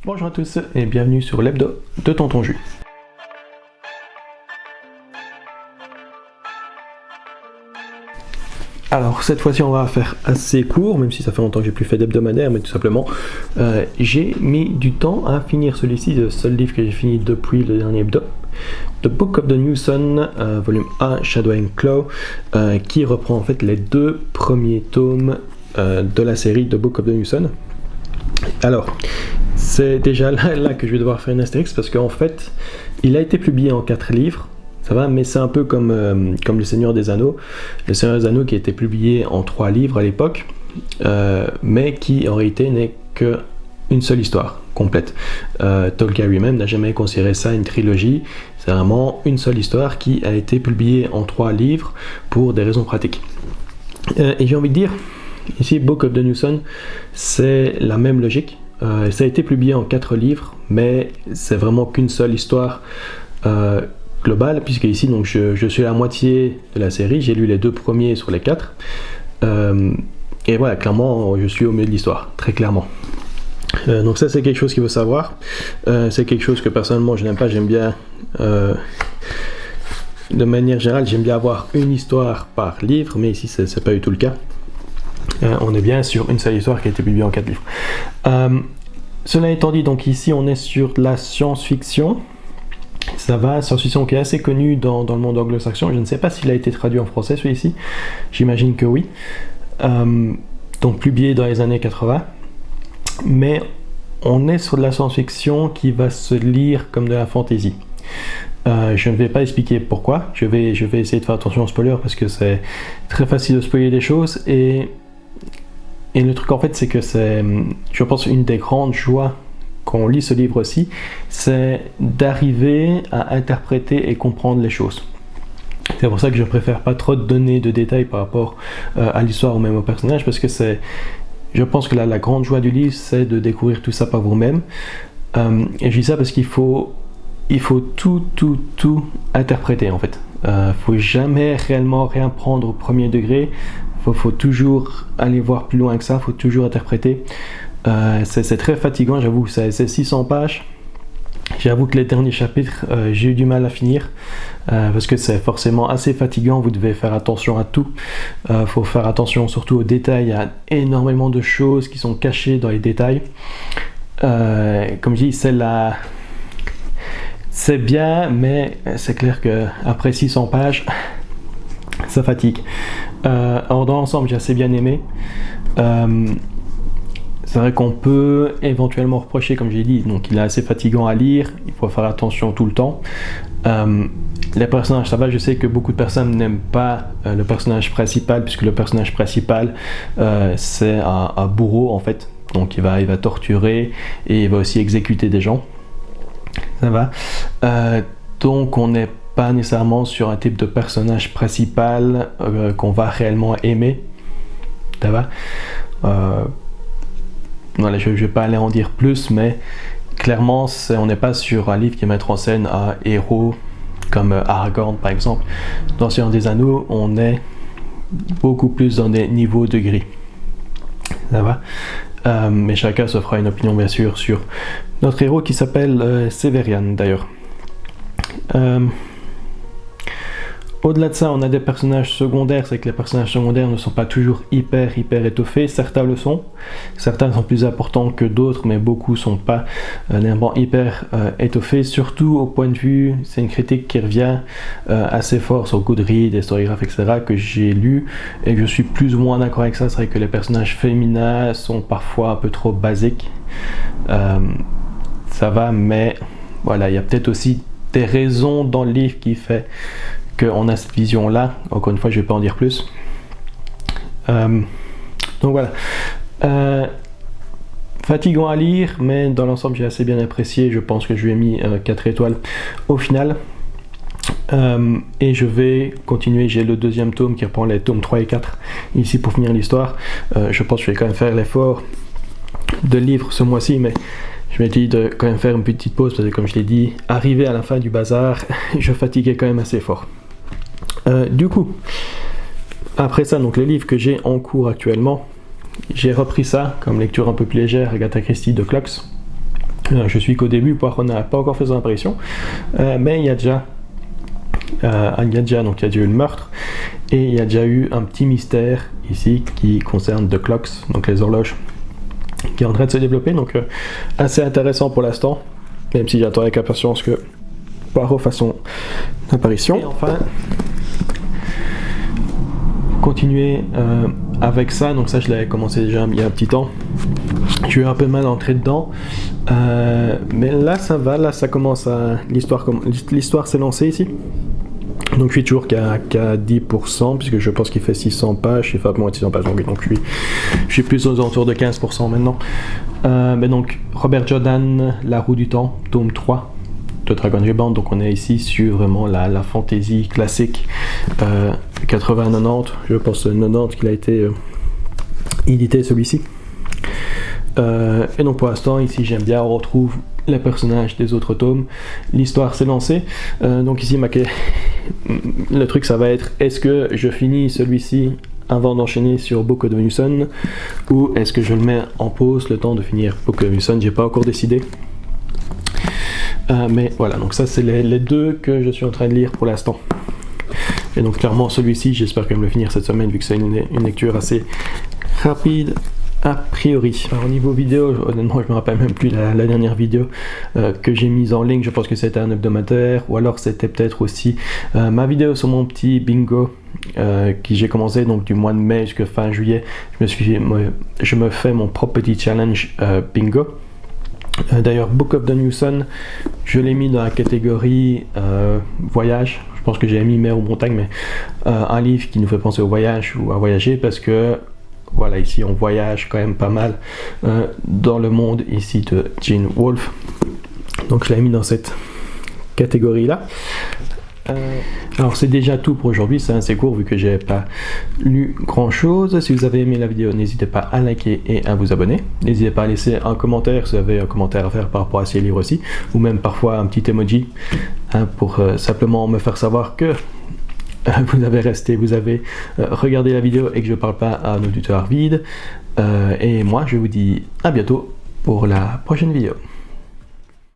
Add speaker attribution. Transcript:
Speaker 1: Bonjour à tous et bienvenue sur l'hebdo de Tonton Jus. Alors cette fois-ci on va faire assez court, même si ça fait longtemps que j'ai plus fait d'hebdomadaire, mais tout simplement j'ai mis du temps à finir celui-ci, le seul livre que j'ai fini depuis le dernier hebdo. The Book of the New Sun, volume A, Shadow and Claw, qui reprend en fait les deux premiers tomes de la série The Book of the New Sun. Alors, c'est déjà là que je vais devoir faire une astérix parce qu'en fait, il a été publié en 4 livres, ça va, mais c'est un peu comme Le Seigneur des Anneaux. Le Seigneur des Anneaux qui a été publié en 3 livres à l'époque, mais qui en réalité n'est qu'une seule histoire complète. Tolkien lui-même n'a jamais considéré ça une trilogie, c'est vraiment une seule histoire qui a été publiée en 3 livres pour des raisons pratiques. Et j'ai envie de dire, ici, Book of the New Sun, c'est la même logique. Ça a été publié en 4 livres, mais c'est vraiment qu'une seule histoire globale, puisque ici, donc, je suis à la moitié de la série, j'ai lu les 2 premiers sur les 4. Et voilà, clairement, je suis au milieu de l'histoire, très clairement. Donc ça, c'est quelque chose qu'il faut savoir. C'est quelque chose que personnellement, je n'aime pas, j'aime bien... de manière générale, j'aime bien avoir une histoire par livre, mais ici, c'est pas du tout le cas. On est bien sur une seule histoire qui a été publiée en 4 livres. Cela étant dit, donc ici on est sur de la science-fiction. Ça va, science-fiction qui est assez connue dans le monde anglo-saxon. Je ne sais pas s'il a été traduit en français celui-ci. J'imagine que oui. Donc publié dans les années 80. Mais on est sur de la science-fiction qui va se lire comme de la fantasy. Je ne vais pas expliquer pourquoi. Je vais essayer de faire attention aux spoilers parce que c'est très facile de spoiler des choses. Et le truc en fait, c'est que c'est, je pense, une des grandes joies quand on lit ce livre aussi, c'est d'arriver à interpréter et comprendre les choses. C'est pour ça que je préfère pas trop donner de détails par rapport à l'histoire ou même au personnage, parce que je pense que la grande joie du livre, c'est de découvrir tout ça par vous-même. Et je dis ça parce qu'il faut tout interpréter en fait. Faut jamais réellement rien prendre au premier degré. Faut toujours aller voir plus loin que ça, faut toujours interpréter. C'est très fatigant, j'avoue, c'est 600 pages. J'avoue que les derniers chapitres, j'ai eu du mal à finir, parce que c'est forcément assez fatigant, vous devez faire attention à tout. Faut faire attention surtout aux détails, il y a énormément de choses qui sont cachées dans les détails. Comme je dis, c'est bien, mais c'est clair qu'après 600 pages, ça fatigue. Alors dans l'ensemble, j'ai assez bien aimé. C'est vrai qu'on peut éventuellement reprocher, comme j'ai dit, donc il est assez fatigant à lire, il faut faire attention tout le temps. Les personnages, ça va, je sais que beaucoup de personnes n'aiment pas le personnage principal, puisque le personnage principal, c'est un bourreau en fait. Donc il va torturer et il va aussi exécuter des gens. Ça va. Donc on n'est pas nécessairement sur un type de personnage principal qu'on va réellement aimer. Ça va. Voilà, je ne vais pas aller en dire plus, mais clairement, on n'est pas sur un livre qui met en scène un héros comme Aragorn par exemple. Dans Seigneur des Anneaux, on est beaucoup plus dans des niveaux de gris. Ça va. Mais chacun se fera une opinion bien sûr sur notre héros qui s'appelle Severian d'ailleurs. Au-delà de ça, on a des personnages secondaires, c'est que les personnages secondaires ne sont pas toujours hyper étoffés, certains le sont, certains sont plus importants que d'autres, mais beaucoup sont pas néanmoins hyper étoffés, surtout au point de vue, c'est une critique qui revient assez fort sur Goodreads, Storygraph, etc., que j'ai lu, et je suis plus ou moins d'accord avec ça. C'est vrai que les personnages féminins sont parfois un peu trop basiques, ça va, mais voilà, il y a peut-être aussi des raisons dans le livre qui fait qu'on a cette vision là. Encore une fois, je vais pas en dire plus. Donc voilà, fatigant à lire, mais dans l'ensemble j'ai assez bien apprécié. Je pense que je lui ai mis 4 étoiles au final. Et je vais continuer, j'ai le deuxième tome qui reprend les tomes 3 et 4 ici pour finir l'histoire. Je pense que je vais quand même faire l'effort de livre ce mois-ci, mais je m'ai dit de quand même faire une petite pause parce que comme je l'ai dit, arrivé à la fin du bazar, je fatiguais quand même assez fort. Du coup, après ça, donc les livres que j'ai en cours actuellement, j'ai repris ça comme lecture un peu plus légère, Agatha Christie de Clocks. Je suis qu'au début, Poirot n'a pas encore fait son apparition, mais il y a déjà donc il y a déjà eu le meurtre et il y a déjà eu un petit mystère ici qui concerne The Clocks, donc les horloges, qui est en train de se développer, donc assez intéressant pour l'instant, même si j'attends avec impatience que Poirot fasse son apparition. Et enfin, continuer avec ça, donc ça je l'avais commencé déjà il y a un petit temps. J'ai eu un peu mal à entrer dedans, mais là ça va, là ça commence à... L'histoire s'est lancée ici. Donc je suis toujours qu'à 10%, puisque je pense qu'il fait 600 pages, il fait moins de 600 pages, donc je suis plus aux alentours de 15% maintenant. Mais donc Robert Jordan, La Roue du Temps, tome 3 de Dragon Rebond, donc on est ici sur vraiment la fantasy classique 80-90, je pense 90 qu'il a été édité celui-ci. Et donc pour l'instant ici j'aime bien, on retrouve les personnages des autres tomes, l'histoire s'est lancée, donc ici le truc ça va être, est-ce que je finis celui-ci avant d'enchaîner sur Book of the New Sun, ou est-ce que je le mets en pause le temps de finir Book of the New Sun, j'ai pas encore décidé. Mais voilà, donc ça c'est les deux que je suis en train de lire pour l'instant. Et donc clairement celui-ci j'espère quand même le finir cette semaine, vu que c'est une lecture assez rapide a priori. Alors, au niveau vidéo, honnêtement je me rappelle même plus la dernière vidéo que j'ai mise en ligne, je pense que c'était un hebdomadaire, ou alors c'était peut-être aussi ma vidéo sur mon petit bingo qui j'ai commencé donc du mois de mai jusqu'à fin juillet. Je me fais mon propre petit challenge bingo. D'ailleurs Book of the New Sun, je l'ai mis dans la catégorie voyage. Je pense que j'ai mis mer ou montagne, mais un livre qui nous fait penser au voyage ou à voyager, parce que voilà, ici on voyage quand même pas mal dans le monde ici de Gene Wolfe, donc je l'ai mis dans cette catégorie là. Alors c'est déjà tout pour aujourd'hui, c'est assez court vu que j'ai pas lu grand chose. Si vous avez aimé la vidéo, n'hésitez pas à liker et à vous abonner. N'hésitez pas à laisser un commentaire si vous avez un commentaire à faire par rapport à ces livres aussi, ou même parfois un petit emoji pour simplement me faire savoir que vous avez regardé la vidéo et que je ne parle pas à un auditeur vide. Et moi je vous dis à bientôt pour la prochaine vidéo.